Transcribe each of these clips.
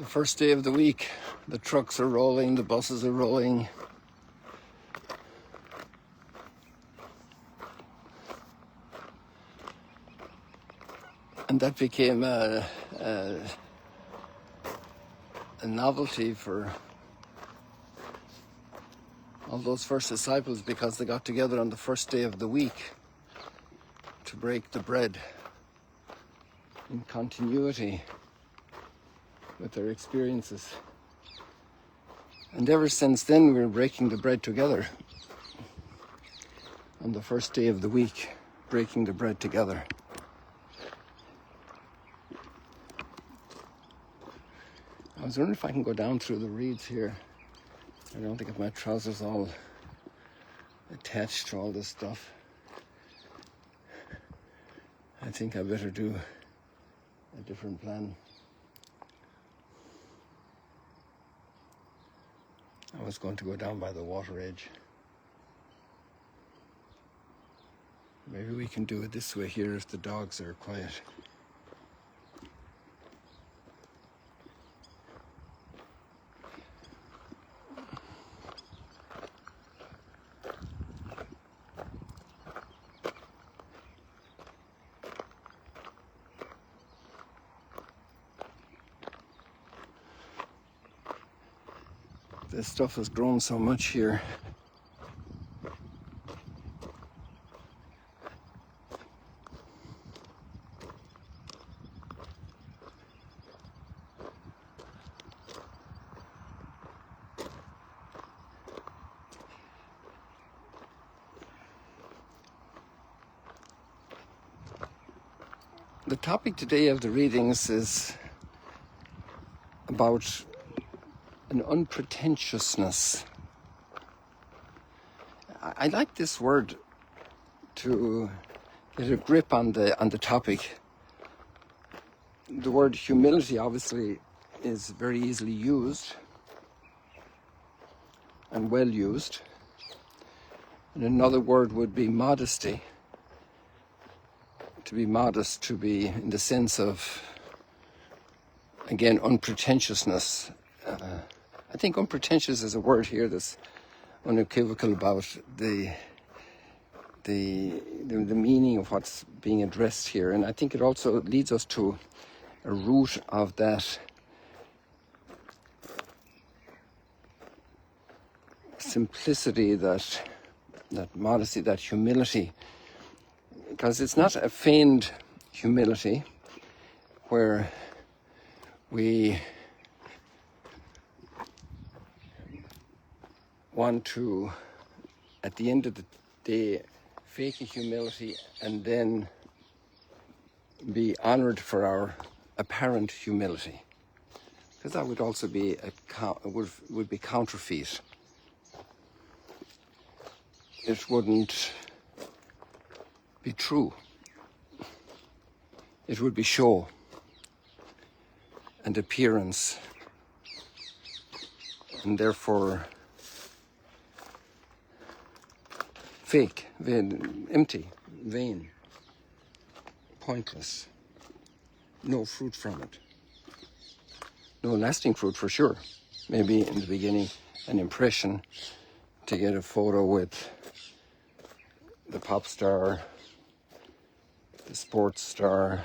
The first day of the week, the trucks are rolling, the buses are rolling. And that became a novelty for all those first disciples, because they got together on the first day of the week to break the bread in continuity with their experiences. And ever since then, we're breaking the bread together. On the first day of the week, breaking the bread together. I was wondering if I can go down through the reeds here. I don't think if my trousers all attached to all this stuff. I think I better do a different plan. I was going to go down by the water edge. Maybe we can do it this way here if the dogs are quiet. This stuff has grown so much here. The topic today of the readings is about an unpretentiousness. I like this word to get a grip on the topic. The word humility obviously is very easily used and well used. And another word would be modesty. To be modest, to be in the sense of, again, unpretentiousness. I think unpretentious is a word here that's unequivocal about the meaning of what's being addressed here. And I think it also leads us to a root of that simplicity, that modesty, that humility. Because it's not a feigned humility where we want to, at the end of the day, fake a humility and then be honored for our apparent humility. Because that would also be would be counterfeit. It wouldn't be true. It would be show and appearance, and therefore fake, empty, vain, pointless. No fruit from it. No lasting fruit for sure. Maybe in the beginning an impression to get a photo with the pop star, the sports star.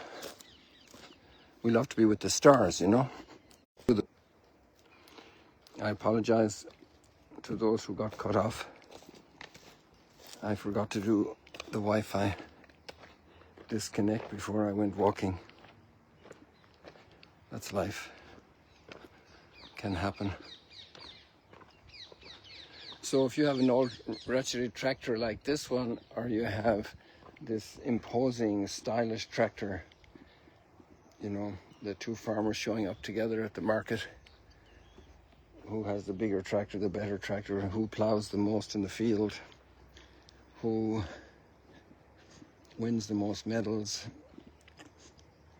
We love to be with the stars, you know. I apologize to those who got cut off. I forgot to do the Wi-Fi disconnect before I went walking. That's life. Can happen. So if you have an old wretched tractor like this one, or you have this imposing, stylish tractor, you know, the two farmers showing up together at the market, who has the bigger tractor, the better tractor, who plows the most in the field, who wins the most medals,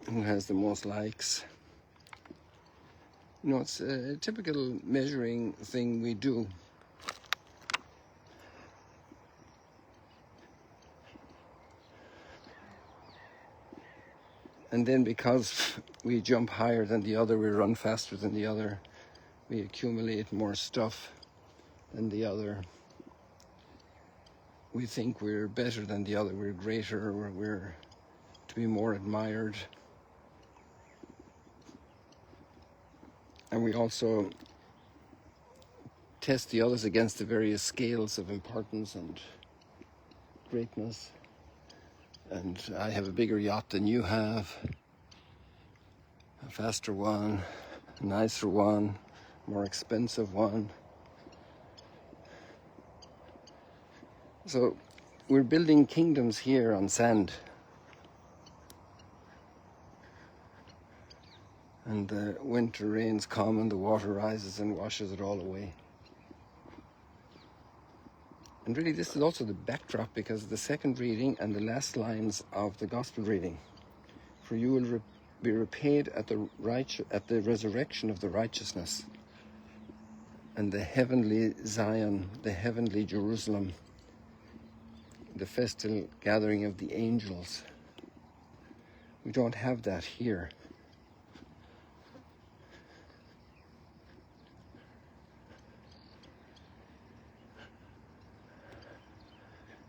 who has the most likes. You know, it's a typical measuring thing we do. And then because we jump higher than the other, we run faster than the other, we accumulate more stuff than the other, we think we're better than the other, we're greater, we're to be more admired. And we also test the others against the various scales of importance and greatness. And I have a bigger yacht than you have, a faster one, a nicer one, more expensive one. So we're building kingdoms here on sand. And the winter rains come and the water rises and washes it all away. And really this is also the backdrop, because of the second reading and the last lines of the gospel reading. For you will be repaid at the resurrection of the righteousness, and the heavenly Zion, the heavenly Jerusalem, the festal gathering of the angels. We don't have that here.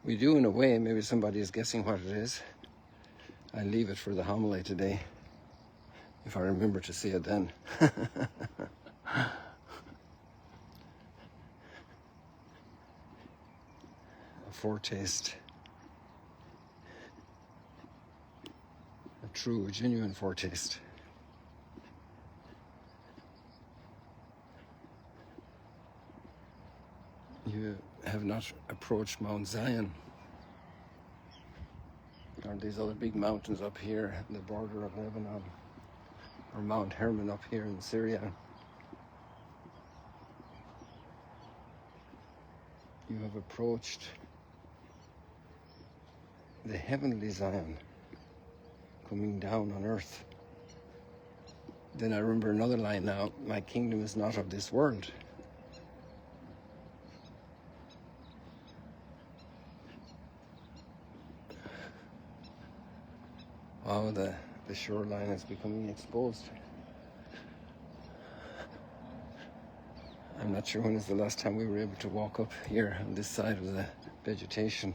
We do in a way. Maybe somebody is guessing what it is. I'll leave it for the homily today, if I remember to say it then. A foretaste. A true, genuine foretaste. You have not approached Mount Zion, or these other big mountains up here in the border of Lebanon, or Mount Hermon up here in Syria. You have approached the heavenly Zion coming down on earth. Then I remember another line now: my kingdom is not of this world. Wow, the shoreline is becoming exposed. I'm not sure when is the last time we were able to walk up here on this side of the vegetation.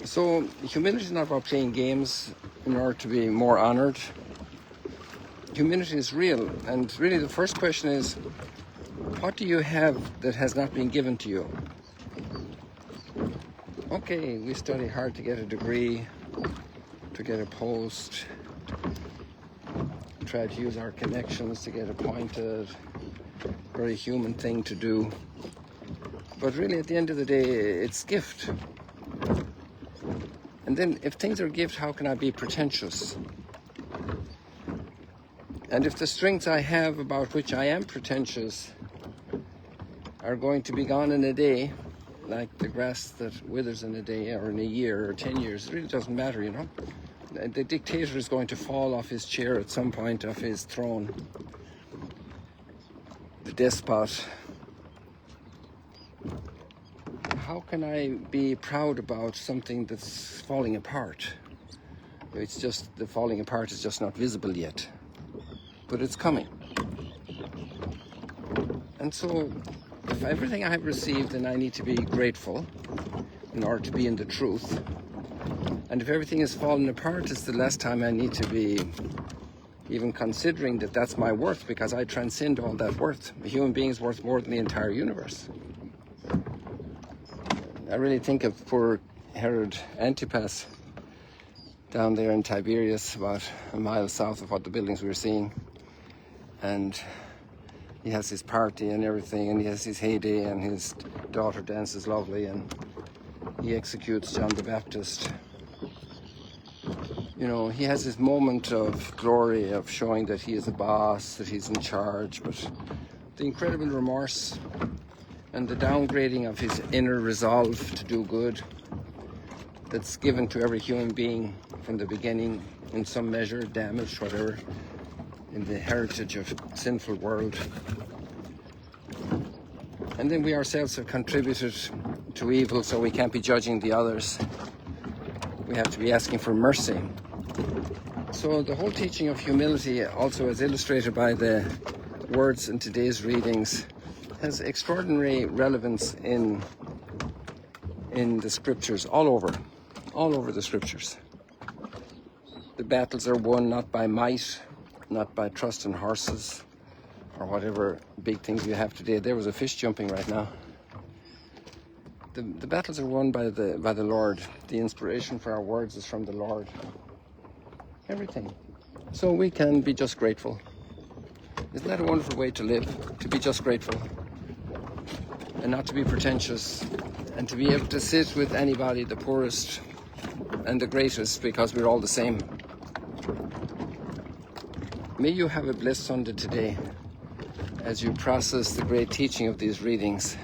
So humility is not about playing games in order to be more honored. Humility is real, and really the first question is, what do you have that has not been given to you? Okay, we study hard to get a degree, to get a post, try to use our connections to get appointed. Very human thing to do. But really at the end of the day, it's gift. And then if things are gift, how can I be pretentious? And if the strengths I have about which I am pretentious are going to be gone in a day, like the grass that withers in a day or in a year or 10 years, it really doesn't matter, you know. The dictator is going to fall off his chair at some point, off his throne. The despot. How can I be proud about something that's falling apart? It's just, the falling apart is just not visible yet, but it's coming. And so, if everything I have received, then I need to be grateful in order to be in the truth. And if everything is falling apart, it's the last time I need to be even considering that that's my worth, because I transcend all that worth. A human being is worth more than the entire universe. I really think of poor Herod Antipas. down there in Tiberias, about a mile south of what the buildings we were seeing. And he has his party and everything, and he has his heyday, and his daughter dances lovely, and he executes John the Baptist. You know, he has his moment of glory, of showing that he is a boss, that he's in charge, but the incredible remorse and the downgrading of his inner resolve to do good that's given to every human being from the beginning, in some measure, damaged, whatever, in the heritage of sinful world. And then we ourselves have contributed to evil, so we can't be judging the others. We have to be asking for mercy. So the whole teaching of humility, also as illustrated by the words in today's readings, has extraordinary relevance in the scriptures, all over the scriptures. The battles are won not by might, not by trust in horses, or whatever big things we have today. There was a fish jumping right now. The battles are won by the Lord. The inspiration for our words is from the Lord. Everything. So we can be just grateful. Isn't that a wonderful way to live? To be just grateful. And not to be pretentious. And to be able to sit with anybody, the poorest and the greatest, because we're all the same. May you have a blessed Sunday today as you process the great teaching of these readings.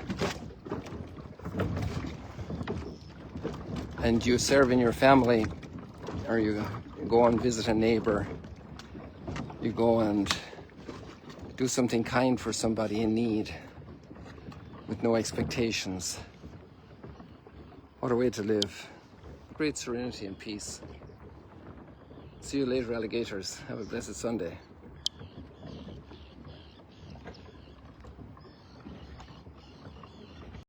And you serve in your family, or you go and visit a neighbor, you go and do something kind for somebody in need with no expectations. What a way to live. Great serenity and peace. See you later, alligators. Have a blessed Sunday.